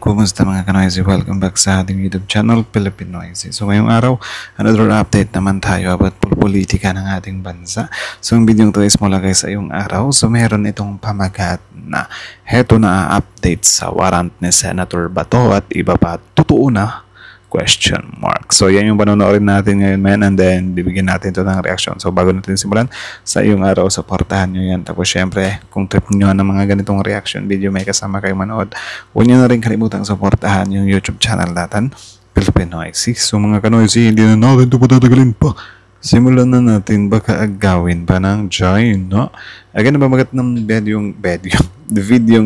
Kumusta mga kanoisy? Welcome back sa ating YouTube channel, Philippine Noisy. So, ngayong araw, another update naman tayo about politika ng ating bansa. So, ang video ito is mula guys sa iyong araw. So, meron itong pamagat na heto na update sa warrant ni Senator Bato at iba pa. Totoo na? Question mark. So, yan yung panonoorin natin ngayon, man, and then bibigyan natin ito ng reaction. So, bago natin simulan sa iyong araw, supportahan nyo yan. Tapos, syempre, kung trip nyo ng mga ganitong reaction video, may kasama kayo manood, huwag nyo na rin kalimutang supportahan yung YouTube channel natin, Philippine Noisy. So, mga kanoisy, hindi na natin ito patatagalin pa. Simulan na natin, baka agawin pa ng China. Again, nabamagat ng video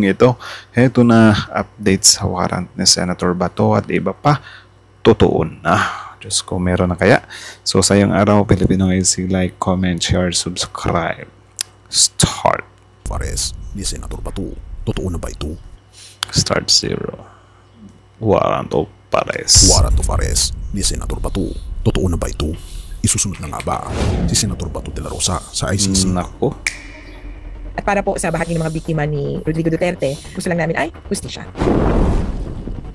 ito. Heto na update sa warrant ni Senator Bato at iba pa. Totoo na. Diyos ko, meron na kaya. So, sa iyong araw, Pilipinoisy, like, comment, share, subscribe. Start. Fares, ni Senator Bato. Totoo na ba ito? Start 0. Warrant of Fares. Warrant of Fares, ni Senator Bato. Totoo na ba ito? Isusunod na nga ba si Senator Bato de la Rosa sa ICC? Nako. At para po sa bahagi ng mga biktima ni Rodrigo Duterte, gusto lang namin ay hustisya.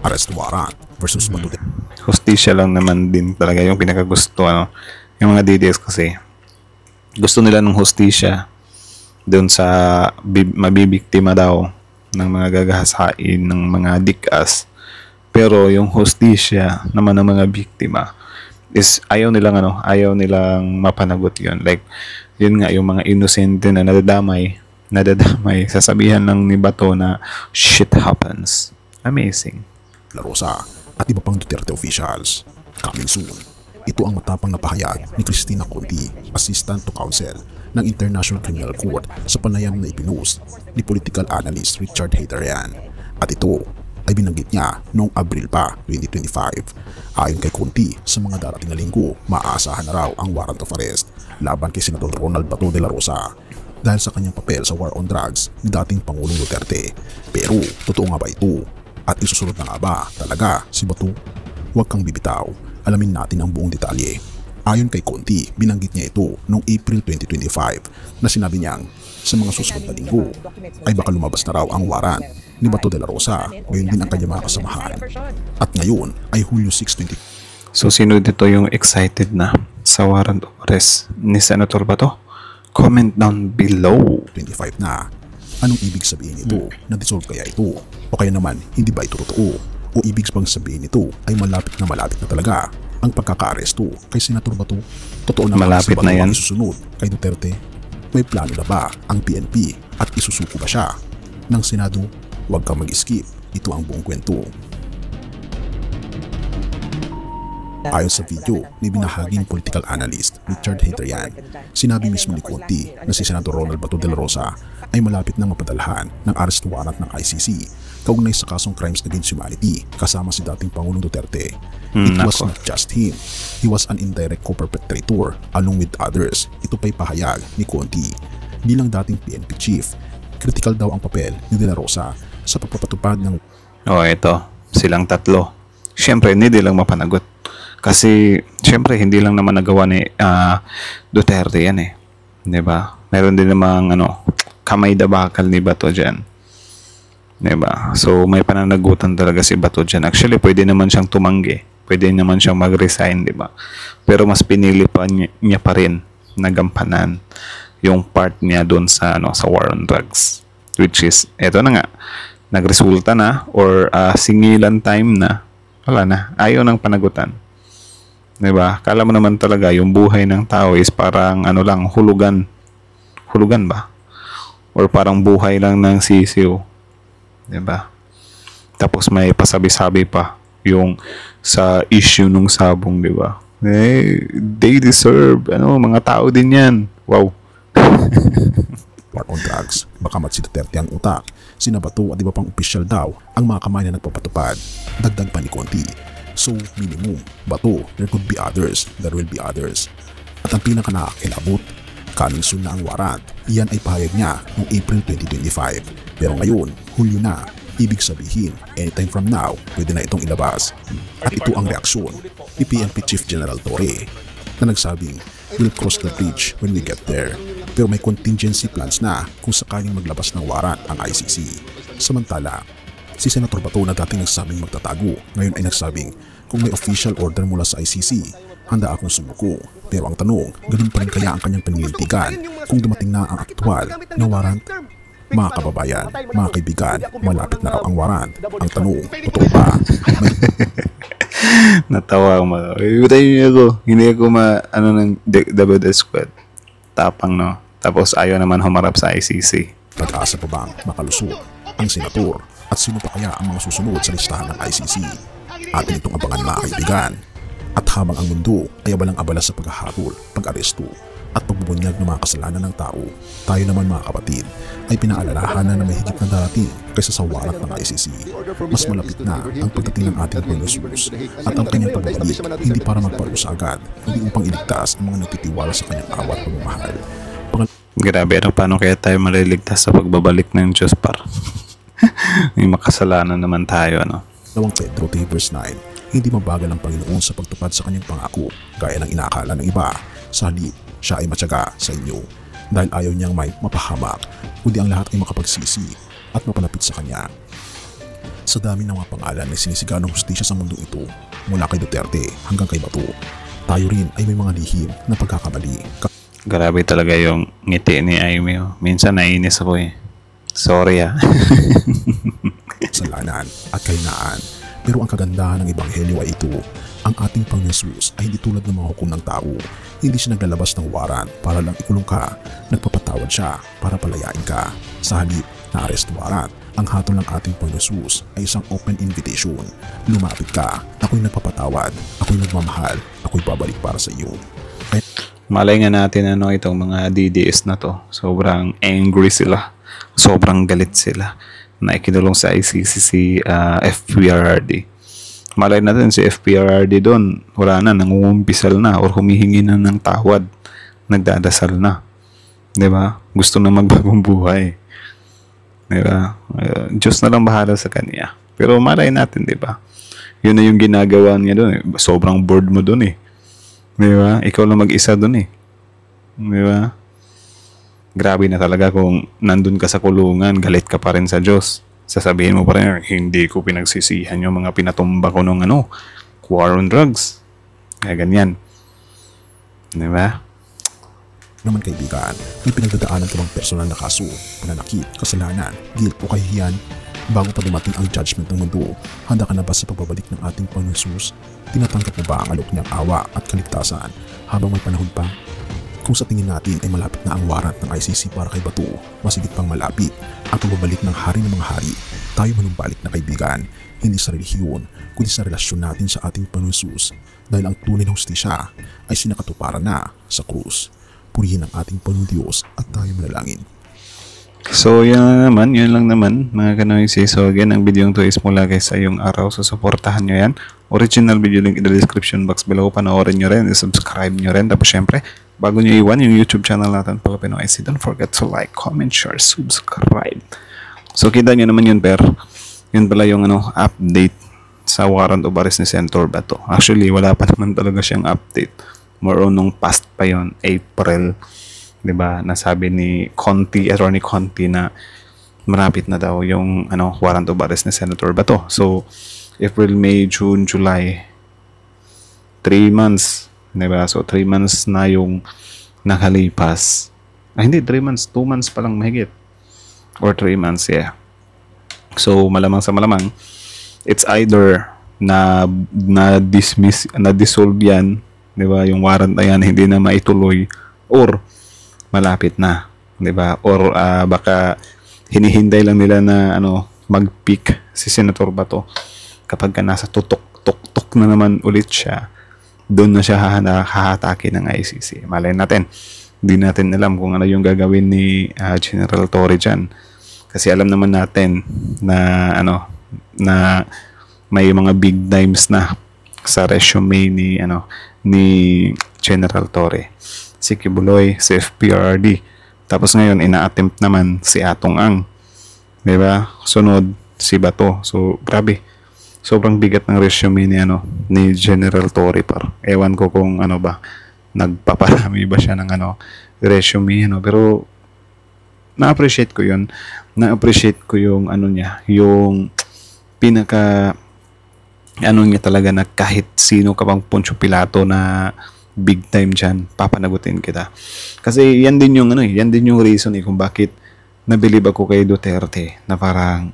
Arrest warrant versus Bato de Hustisya lang naman din talaga yung pinakagusto. Yung mga DDS kasi gusto nila ng hustisya doon sa mabibiktima daw ng mga gagahasain ng mga dikas. Pero yung hustisya naman ng mga biktima is ayaw nilang mapanagot yun. Like, yun nga, yung mga inosente na nadadamay, sasabihan lang ni Bato na shit happens. Amazing. la Rosa at iba pang Duterte officials. Coming soon. Ito ang matapang na pahayag ni Cristina Conti, Assistant to Counsel ng International Criminal Court sa panayam na ipinost ni political analyst Richard Haytarian. At ito ay binanggit niya noong Abril pa 2025. Ayon kay Conti, sa mga darating na linggo, maaasahan na raw ang warrant of arrest laban kay Senador Ronald Bato de la Rosa dahil sa kanyang papel sa war on drugs ni dating Pangulong Duterte. Pero totoo nga ba ito? At isusunod na nga ba talaga si Bato? Huwag kang bibitaw. Alamin natin ang buong detalye. Ayon kay Conti, binanggit niya ito noong April 2025 na sinabi niyang sa mga susunod na linggo ay baka lumabas na raw ang warrant ni Bato de la Rosa, ngayon din ang kanyang mga kasamahan. At ngayon ay Hulyo 6, 20. So, sino dito yung excited na sa warrant of arrest ni Senator Bato? Comment down below. 25 na. Anong ibig sabihin ito? Na-dissolve kaya ito? O kaya naman, hindi ba ito totoo? O ibig bang sabihin ito ay malapit na talaga ang pagkaka-aresto kay Senator Bato? Totoo na Malapit si Bato na yan. ang isusunod kay Duterte? May plano na ba ang PNP at isusuko ba siya ng Senado? Huwag kang mag-skip. Ito ang buong kwento. Ayon sa video ni binahaging political analyst Richard Haytarian, sinabi mismo ni Conti na si Senator Ronald Bato de la Rosa ay malapit na mapadalhan ng arrest warrant ng ICC kaugnay sa kasong crimes against humanity kasama si dating Pangulong Duterte. It was not just him. He was an indirect co-perpetrator along with others. Ito pa'y pahayag ni Conti. Bilang dating PNP chief, critical daw ang papel ni de la Rosa sa pagpapatupad ng Ito. Silang tatlo. Siyempre, hindi lang mapanagot. Kasi, siyempre, hindi lang naman nagawa ni Duterte yan eh. Diba? Meron din namang, kamay dabakal ni Bato dyan. Diba? So, may pananagutan talaga si Bato dyan. Actually, pwede naman siyang tumanggi. Pwede naman siyang mag-resign, diba? Pero mas pinili pa niya pa rin na gampanan yung part niya doon sa, sa war on drugs. Which is, eto na nga, nagresulta na or singilan time na, wala na, ayaw ng panagutan. Diba? Kala mo naman talaga yung buhay ng tao is parang lang, hulugan. Hulugan ba? Or parang buhay lang ng sisiw. Diba? Tapos may pasabi-sabi pa yung sa issue nung sabong, diba? They deserve, mga tao din yan. Wow. war on drugs. Baka si Duterte ang utak. Sina Bato at iba pang opisyal daw ang mga kamay na nagpapatupad. Dagdag pa ni Conti. So, minimum, Bato, there could be others, there will be others. At ang pinaka-nakakilabot, coming soon na ang warrant. Iyan ay pahayag niya noong April 2025. Pero ngayon, Hulyo na. Ibig sabihin, anytime from now, pwede na itong ilabas. At ito ang reaksyon ni PNP Chief General Torre na nagsabing, we'll cross the bridge when we get there. Pero may contingency plans na kung sakaling maglabas ng warrant ang ICC. Samantala, Si Senator Bato na dating nagsabing magtatago, ngayon ay nagsabing kung may official order mula sa ICC, handa akong sumuko. Pero ang tanong, ganun pa rin kaya ang kanyang paninindigan kung dumating na ang aktual na warrant? Mga kababayan, mga kaibigan, malapit na raw ang warrant. Ang tanong, totoo ba? Natawa ako mga. Hindi ako ng WD squad. Tapang, no? Tapos ayaw naman humarap sa ICC. Pag-asa pa bang makalusot ang senator? At sino pa kaya ang mga susunod sa listahan ng ICC? Atin itong abangan mga kaibigan. At habang ang mundo ay abalang-abala sa paghahabol, pag-aresto at pagbubunyag ng mga kasalanan ng tao, tayo naman mga kapatid ay pinaalalahanan na may higit na darating kaysa sa warrant ng ICC. Mas malapit na ang pagdating ng ating Panginoon Jesus at ang kanyang pagbabalik, hindi para magparusa agad, kundi upang iligtas ang mga nagtitiwala sa kanyang awa at pagmamahal. Grabe, paano kaya tayo maliligtas sa pagbabalik ng Diyos par? May makasalanan naman tayo, ano? 2 Pedro 3 verse 9, hindi mabagal ang Panginoon sa pagtupad sa kanyang pangako, gaya ng inaakala ng iba. Sa halip, siya ay matyaga sa inyo, dahil ayaw niyang may mapahamak, kundi ang lahat ay makapagsisi at mapalapit sa kanya. Sa dami ng mga pangalan na sinisigaw ng hustisya sa mundong ito, mula kay Duterte hanggang kay Bato, tayo rin ay may mga lihim na pagkakamali. Grabe talaga yung ngiti ni Aimee. Minsan naiinis ako eh. Sorry Kasalanan at kahinaan. Pero ang kagandahan ng Ebanghelyo ay ito. Ang ating Panginoon Jesus ay hindi tulad ng mga hukom ng tao. Hindi siya naglalabas ng warrant para lang ikulong ka. Nagpapatawad siya para palayain ka. Sa halip na arrest warrant, ang hatol ng ating Panginoon Jesus ay isang open invitation. Lumapit ka, ako'y nagpapatawad, ako'y nagmamahal, ako'y babalik para sa iyo. Malay nga natin itong mga DDS na to. Sobrang angry sila. Sobrang galit sila na ikinulong sa ICC si FPRRD. Malay natin si FPRRD doon, wala na, nangungumpisal na or humihingi na ng tawad. Nagdadasal na. 'Di ba? Gusto na magbagong buhay. 'Di ba? Diyos na lang bahala sa kanya. Pero malay natin, 'di ba? Yun na yung ginagawa niya doon. Sobrang bored mo doon eh. 'Di ba? Ikaw lang mag-isa doon eh. 'Di ba? Grabe na talaga kung nandun ka sa kulungan, galit ka pa rin sa Diyos. Sasabihin mo pa rin, hindi ko pinagsisihan yung mga pinatumba ko ng war on drugs. Kaya ganyan. Di ba? Naman kaibigan, may pinagdadaanan ka bang personal na kaso, pananakit, kasalanan, guilt o kahihiyan? Bago pa dumating ang judgment ng mundo, handa ka na ba sa pagbabalik ng ating Panginoon Jesus? Tinatanggap mo ba ang alok niyang awa at kaligtasan habang may panahon pa? Kung sa tingin natin ay malapit na ang warrant ng ICC para kay Bato, masigit pang malapit ang pagbabalik ng hari ng mga hari, tayo manumbalik na kaibigan, hindi sa relihiyon, kundi sa relasyon natin sa ating Panginoon Jesus, dahil ang tunay na hustisya ay sinakatuparan na sa krus. Purihin ang ating Panginoon Diyos at tayo manalangin. So yun lang naman mga kanoysi. So again, ang video to is mula guys sa iyong araw. So supportahan nyo yan. Original video link in the description box below. Panoorin nyo rin, subscribe nyo rin. Tapos syempre, bago nyo iwan yung YouTube channel natin Pilipino IC, don't forget to like, comment, share, subscribe. So kita nyo naman yun, yun pala yung update sa warrant of arrest ni Senator Bato. Actually, wala pa naman talaga siyang update. More on nung past pa yon, April. 'Di ba? Nasabi ni Attorney Conti na marapit na daw yung warrant of arrest ni Senator Bato. So April, May, June, July, 3 months, 'di ba? So 3 months na yung nakalipas. Hindi 3 months, 2 months pa lang mahigit. Or 3 months, yeah. So malamang sa malamang, it's either na dissolve yan, 'di ba? Yung warrant na yan hindi na maituloy, or malapit na, 'di ba? Or baka hinihintay lang nila na mag-peak si Senator Bato kapag nasa tutok na naman ulit siya, doon na siya hahatake ng ICC. Malay natin, hindi natin alam kung ano yung gagawin ni General Torre dyan. Kasi alam naman natin na na may mga big names na sa resume ni General Torre. Si Kibuloy, si FPRRD. Tapos ngayon, ina-attempt naman si Atong Ang. Diba? Sunod, si Bato. So, grabe. Sobrang bigat ng resume ni General Torre par. Ewan ko kung nagpaparami ba siya ng resume, pero na-appreciate ko yun. Na-appreciate ko yung niya, yung pinaka ano niya talaga na kahit sino ka pang Poncio Pilato na big time dyan, papanagutin kita. Kasi yan din yung yan din yung reason kung bakit nabilib ako kay Duterte na parang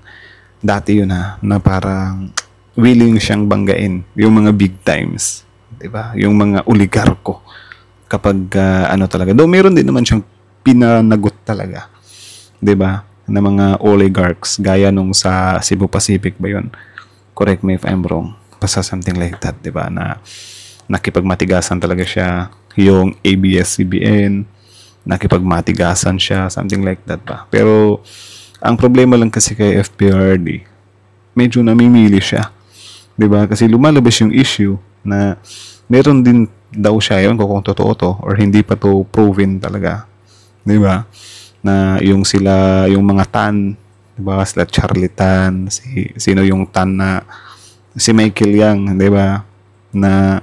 dati yun na parang willing siyang banggain yung mga big times, 'di ba? Yung mga oligarko kapag talaga. Though meron din naman siyang pinanagot talaga, 'di ba? Na mga oligarchs gaya nung sa Cebu Pacific ba yun? Correct me if I'm wrong. Basta something like that, 'di ba? Na nakipagmatigasan talaga siya, yung ABS-CBN, nakipagmatigasan siya, something like that ba. Pero ang problema lang kasi kay FPRD, medyo namimili siya. 'Di ba? Kasi lumalabas yung issue na meron din daw siya, yun kung totoo to or hindi pa to proven talaga. 'Di ba? Na yung mga tan, 'di ba? Sila Charlie Tan, sino yung tan na si Michael Yang, 'di ba? Na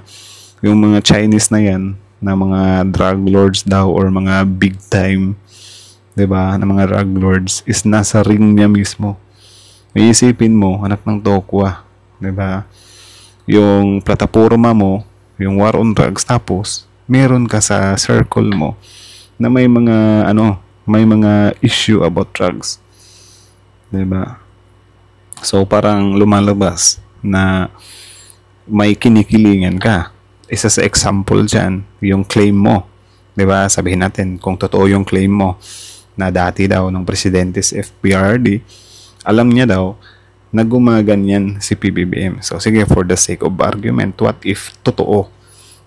yung mga Chinese na yan, na mga drug lords daw or mga big time, 'di ba? Na mga drug lords is nasa ring niya mismo. Iisipin mo, anak ng tokwa, 'di ba? Yung plataporma mo, yung war on drugs, tapos meron ka sa circle mo na may mga may mga issue about drugs. 'Di ba? So parang lumalabas na may kinikilingan ka. Isa sa example dyan, yung claim mo. 'Di ba? Sabihin natin kung totoo yung claim mo na dati daw ng presidente si FPRD, alam niya daw na gumaganyan si PBBM. So sige, for the sake of argument, what if totoo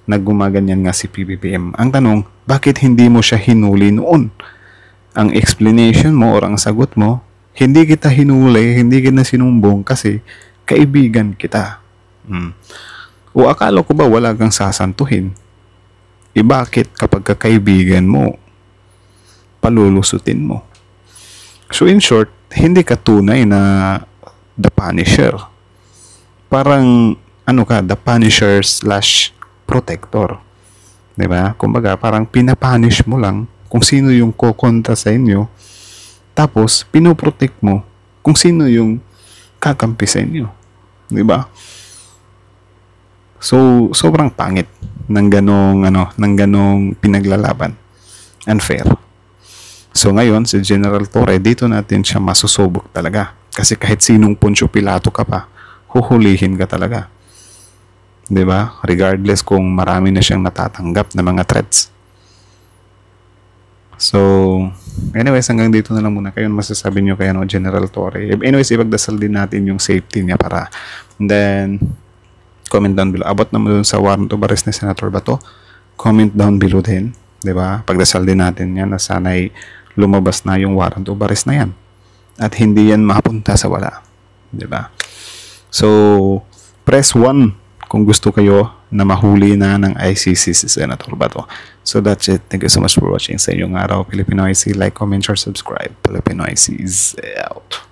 na gumaganyan nga si PBBM? Ang tanong, bakit hindi mo siya hinuli noon? Ang explanation mo or ang sagot mo, hindi kita hinuli, hindi kita sinumbong kasi kaibigan kita. O akala ko ba wala kang sasantuhin? Bakit kapag kakaibigan mo, palulusutin mo? So in short, hindi ka tunay na the Punisher. Parang the Punisher / protector. 'Di ba? Kumbaga, parang pinapunish mo lang kung sino yung kokontra sa inyo, tapos pinoprotect mo kung sino yung kakampi sa inyo. 'Di ba? So, sobrang pangit ng ganong pinaglalaban. Unfair. So, ngayon, si General Torre, dito natin siya masusubok talaga. Kasi kahit sinong Poncio Pilato ka pa, huhulihin ka talaga. 'Di ba? Regardless kung marami na siyang natatanggap na mga threats. So, anyways, hanggang dito na lang muna. Kayo masasabi nyo kay General Torre. Anyways, ipagdasal din natin yung safety niya para. And then, comment down below. Abot naman dun sa warrant of arrest ni Senator Bato. Comment down below din. 'Di ba? Pagdasal din natin yan na sana'y lumabas na yung warrant of arrest na yan. At hindi yan mapunta sa wala. 'Di ba? So, press 1 kung gusto kayo na mahuli na ng ICC si Senator Bato. So that's it. Thank you so much for watching sa inyong araw. Filipino IC. Like, comment, share, subscribe. Filipino IC is out.